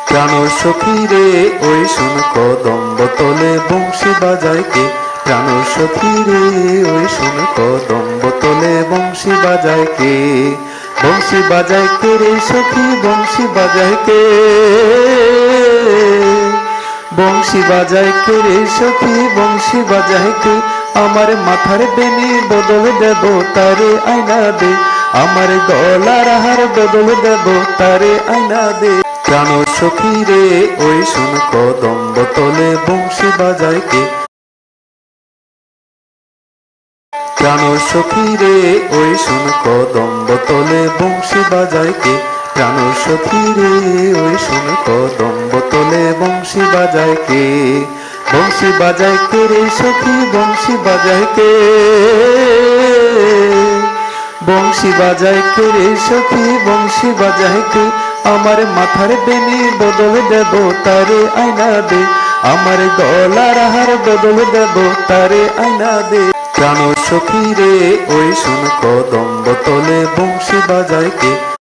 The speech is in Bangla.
প্রাণ সখী রে ওই শুন কদম বোতলে বংশী বাজায় কে? প্রাণ সখী রে ওই শুন কদম বোতলে বংশী বাজায় কে? বংশী বাজায় কে রে সখী, বংশী বাজায় কে? বংশী বাজায় কে রে সখী, বংশী বাজায় কে? আমার মাথার বেনি বদল দেব তারে আয়না দে, আমার গলার হার বদল দেব তারে আয়না দে। প্রাণ সখী রে ওই শুন কদম বোতলে বংশী বাজায় কে? প্রাণ সখী রে ওই শুন কদম বোতলে বংশী বাজায় কে? প্রাণ সখী রে ওই শুন কদম বোতলে বংশী বাজায় কে? বংশী বাজায় কে রে সখী, বংশী বাজায় কে? বংশী বাজায় কে রে সখী, বংশী বাজায় কে? আমার মাথার বেনি বদল দেব তারে আয়না দে, আমার গলার হার বদল দেব তারে আয়না দে। প্রাণ সখী রে ওই শুন কদম বোতলে বংশী বাজায় কে?